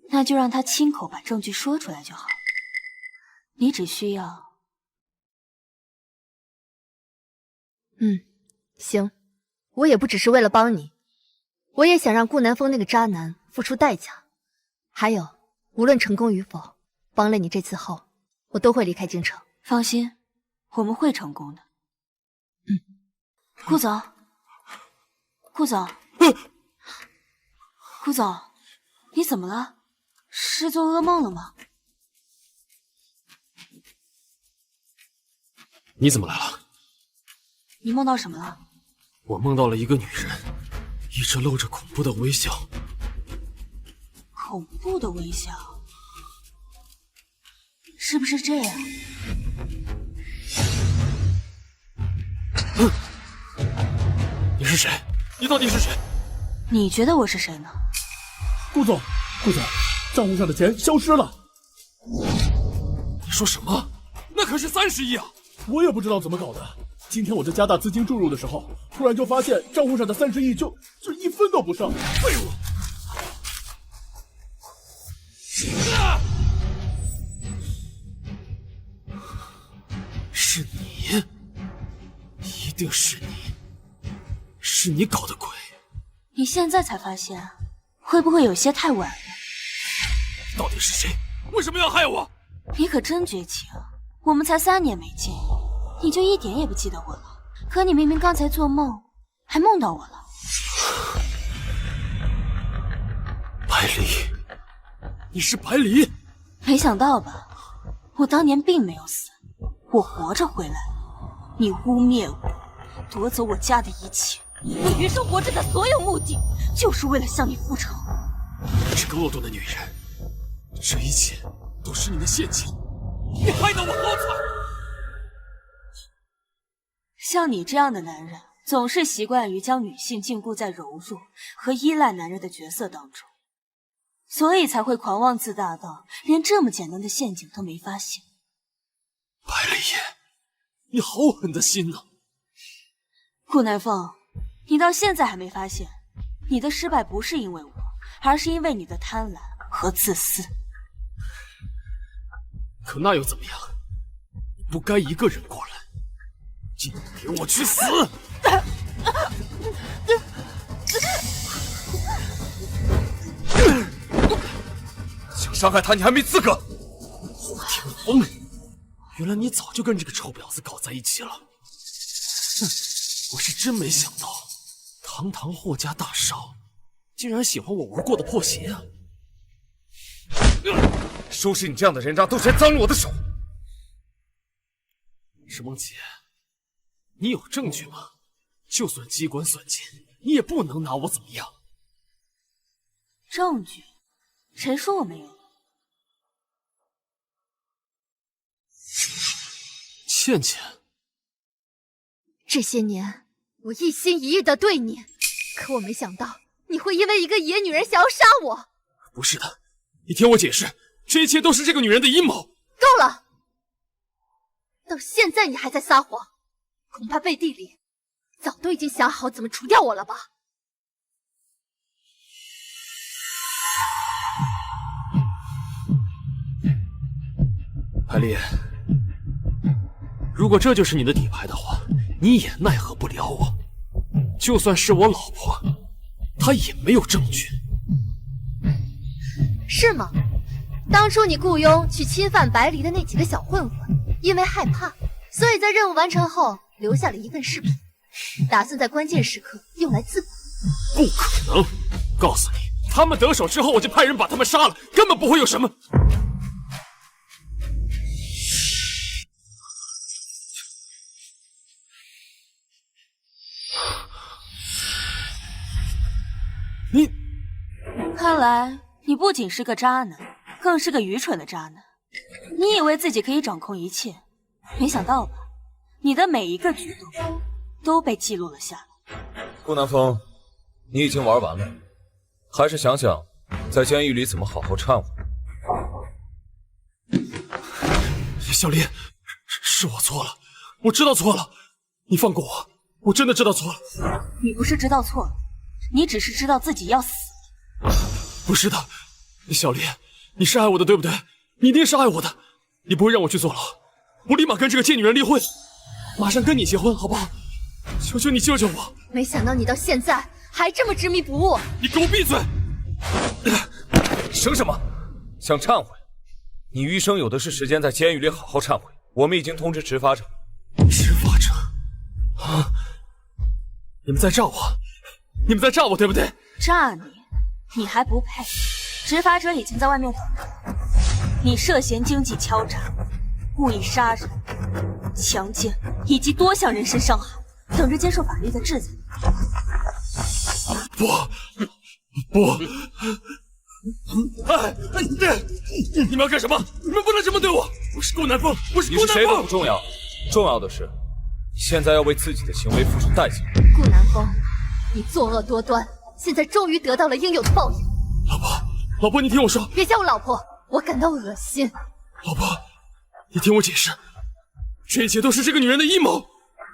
那就让他亲口把证据说出来就好。你只需要……行，我也不只是为了帮你，我也想让顾南风那个渣男付出代价。还有，无论成功与否，帮了你这次后，我都会离开京城。放心，我们会成功的。顾总，顾总，顾总，你怎么了？是做噩梦了吗？你怎么来了？你梦到什么了？我梦到了一个女人，一直露着恐怖的微笑。恐怖的微笑，是不是这样？你是谁？你到底是谁？你觉得我是谁呢？顾总，顾总，账户上的钱消失了。你说什么？那可是30亿啊！我也不知道怎么搞的。今天我在加大资金注入的时候，突然就发现账户上的30亿就1分都不剩。废物！是你，一定是你，是你搞的鬼！你现在才发现，会不会有些太晚了？到底是谁？为什么要害我？你可真绝情！我们才3年没见，你就一点也不记得我了。可你明明刚才做梦，还梦到我了。百里，你是百里？没想到吧？我当年并没有死，我活着回来了。你污蔑我，夺走我家的一切，我余生活着的所有目的，就是为了向你复仇。这个恶毒的女人，这一切都是你的陷阱，你害得我好惨。像你这样的男人，总是习惯于将女性禁锢在柔弱和依赖男人的角色当中，所以才会狂妄自大到连这么简单的陷阱都没发现。百里，你好狠的心呐！顾南风，你到现在还没发现，你的失败不是因为我，而是因为你的贪婪和自私。可那又怎么样？你不该一个人过来，今天给我去死！想伤害他，你还没资格！霍天风，原来你早就跟这个臭婊子搞在一起了。哼，我是真没想到，堂堂霍家大少，竟然喜欢我玩过的破鞋啊！收拾你这样的人渣，都嫌脏了我的手。石梦洁，你有证据吗？就算机关算尽，你也不能拿我怎么样。证据？谁说我没有？倩倩，这些年我一心一意的对你，可我没想到你会因为一个野女人想要杀我。不是的，你听我解释，这一切都是这个女人的阴谋。够了！到现在你还在撒谎，恐怕背地里早都已经想好怎么除掉我了吧？海丽，如果这就是你的底牌的话，你也奈何不了我。就算是我老婆，她也没有证据。是吗？当初你雇佣去侵犯白离的那几个小混混，因为害怕，所以在任务完成后留下了一份视频，打算在关键时刻用来自保。不可能！告诉你，他们得手之后，我就派人把他们杀了，根本不会有什么。你，看来你不仅是个渣男，更是个愚蠢的渣男。你以为自己可以掌控一切，没想到吧？你的每一个举动都被记录了下来。顾南风，你已经玩完了，还是想想在监狱里怎么好好忏悔。小丽，是我错了，我知道错了，你放过我，我真的知道错了。你不是知道错了，你只是知道自己要死。不是的，小丽，你是爱我的，对不对？你一定是爱我的，你不会让我去坐牢，我立马跟这个贱女人离婚，马上跟你结婚，好不好？求求你救救我！没想到你到现在还这么执迷不悟。你给我闭嘴！生什么？想忏悔？你余生有的是时间在监狱里好好忏悔。我们已经通知执法者。执法者？啊！你们在诈我？你们在诈我，对不对？诈你？你还不配！执法者已经在外面等着。你涉嫌经济敲诈、故意杀人、强奸以及多项人身伤害，等着接受法律的制裁。不！哎，你们要干什么？你们不能这么对我！我是顾南风，我是顾南风。你是谁都不重要，重要的是，你现在要为自己的行为付出代价。顾南风，你作恶多端，现在终于得到了应有的报应。老婆，你听我说。别叫我老婆，我感到恶心。老婆，你听我解释，这一切都是这个女人的阴谋。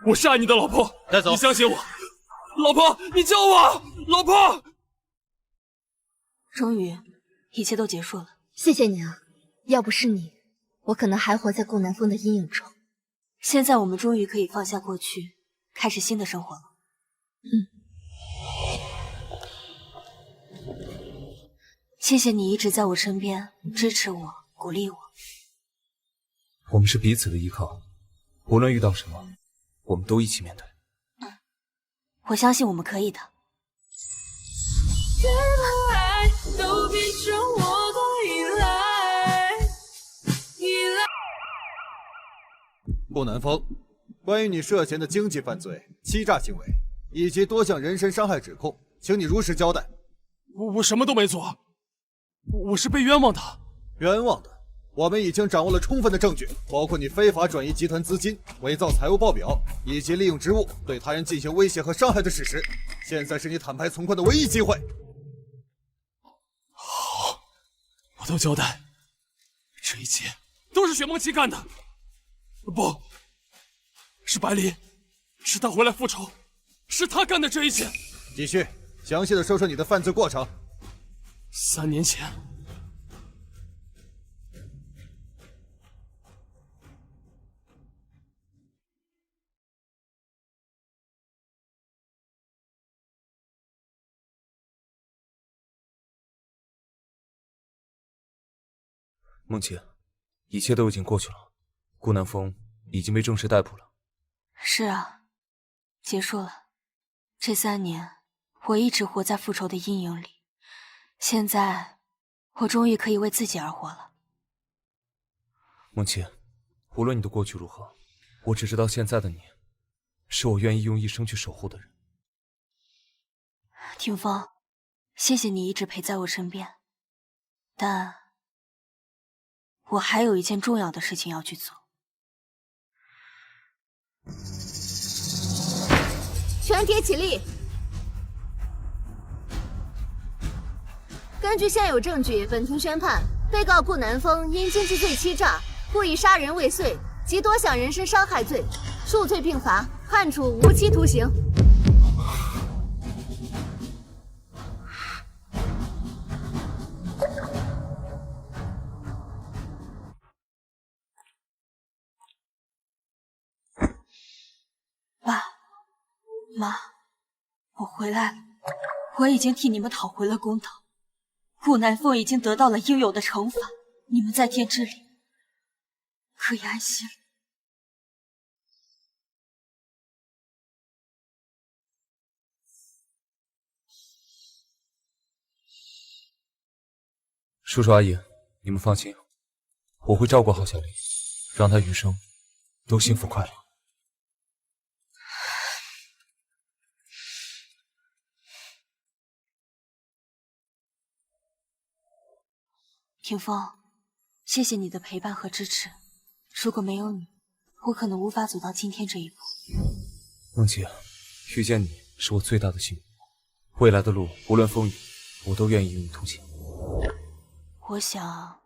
我是爱你的老婆，带走。你相信我。老婆，你救我！老婆。终于，一切都结束了。谢谢你啊，要不是你，我可能还活在顾南风的阴影中。现在我们终于可以放下过去，开始新的生活了。谢谢你一直在我身边，支持我，鼓励我。我们是彼此的依靠，无论遇到什么，我们都一起面对。我相信我们可以的。都变成我的依赖。顾南风，关于你涉嫌的经济犯罪、欺诈行为以及多项人身伤害指控，请你如实交代。我什么都没做，我是被冤枉的。冤枉的？我们已经掌握了充分的证据，包括你非法转移集团资金、伪造财务报表，以及利用职务对他人进行威胁和伤害的事实。现在是你坦白从宽的唯一机会。好，我都交代。这一切都是雪梦琪干的。不，是白离，是他回来复仇，是他干的这一切。继续，详细的说说你的犯罪过程。3年前，梦琪，一切都已经过去了，顾南风已经被正式逮捕了。是啊，结束了。这3年，我一直活在复仇的阴影里。现在，我终于可以为自己而活了。梦琪，无论你的过去如何，我只知道现在的你，是我愿意用一生去守护的人。霆锋，谢谢你一直陪在我身边，但我还有一件重要的事情要去做。全体起立。根据现有证据，本庭宣判，被告顾南风因经济罪欺诈、故意杀人未遂及多项人身伤害罪，数罪并罚，判处无期徒刑。爸妈，我回来了，我已经替你们讨回了公道。顾南风已经得到了应有的惩罚，你们在天之灵可以安息了。叔叔阿姨，你们放心，我会照顾好小丽，让她余生都幸福快乐。霆锋，谢谢你的陪伴和支持。如果没有你，我可能无法走到今天这一步。梦洁，遇见你是我最大的幸运。未来的路无论风雨，我都愿意与你同行。我想，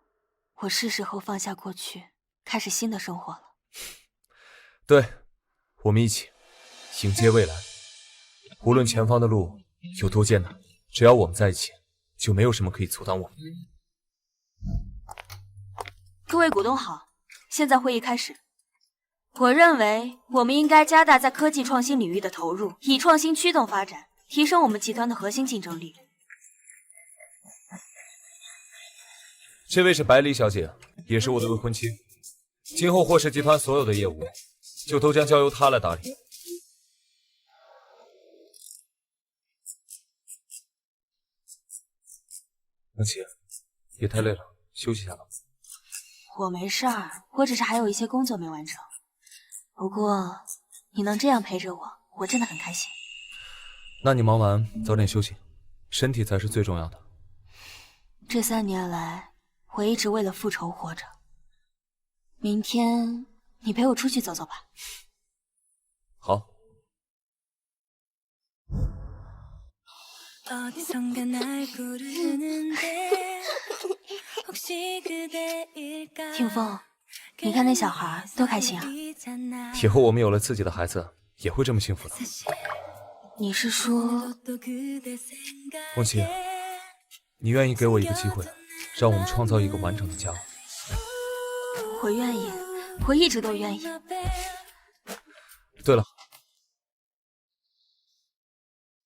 我是时候放下过去，开始新的生活了。对，我们一起迎接未来。无论前方的路有多艰难，只要我们在一起，就没有什么可以阻挡我们。各位股东好，现在会议开始。我认为我们应该加大在科技创新领域的投入，以创新驱动发展，提升我们集团的核心竞争力。这位是百里小姐，也是我的未婚妻。今后霍氏集团所有的业务，就都将交由她来打理。梦琪，也太累了，休息一下吧。我没事儿，我只是还有一些工作没完成。不过你能这样陪着我，我真的很开心。那你忙完早点休息，身体才是最重要的。这3年来，我一直为了复仇活着。明天你陪我出去走走吧。好。 霆锋，你看那小孩多开心啊！以后我们有了自己的孩子，也会这么幸福的。你是说，梦琪，你愿意给我一个机会，让我们创造一个完整的家？我愿意，我一直都愿意。对了，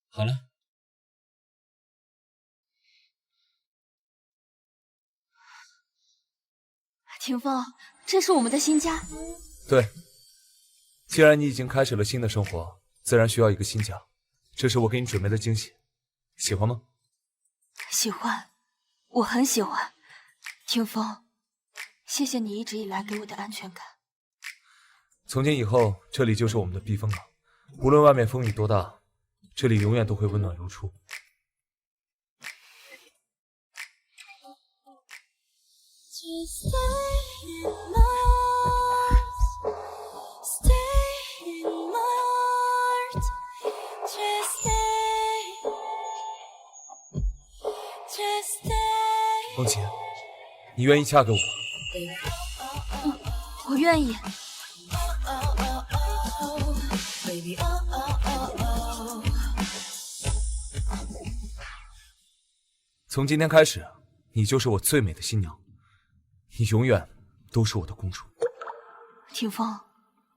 好了。 霆锋，这是我们的新家。对，既然你已经开始了新的生活，自然需要一个新家。这是我给你准备的惊喜，喜欢吗？喜欢，我很喜欢。霆锋，谢谢你一直以来给我的安全感。从今以后，这里就是我们的避风港，无论外面风雨多大，这里永远都会温暖如初。 梦琪，你愿意嫁给我吗？我愿意。从今天开始，你就是我最美的新娘。 你永远都是我的公主，霆锋，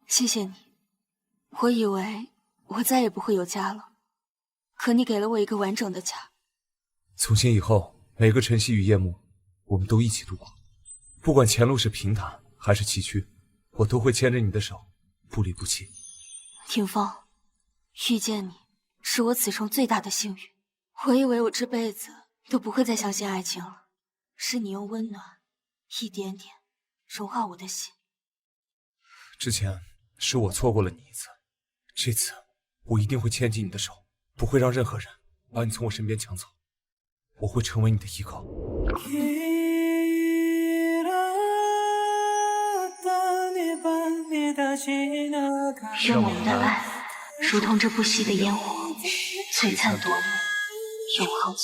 谢谢你。我以为我再也不会有家了，可你给了我一个完整的家。从今以后，每个晨曦与夜幕，我们都一起度过。不管前路是平坦还是崎岖，我都会牵着你的手，不离不弃。霆锋，遇见你是我此生最大的幸运。我以为我这辈子都不会再相信爱情了，是你用温暖。 一点点融化我的心。之前是我错过了你一次，这次我一定会牵紧你的手，不会让任何人把你从我身边抢走。我会成为你的依靠。愿我们的爱如同这不熄的烟火，璀璨夺目，永恒。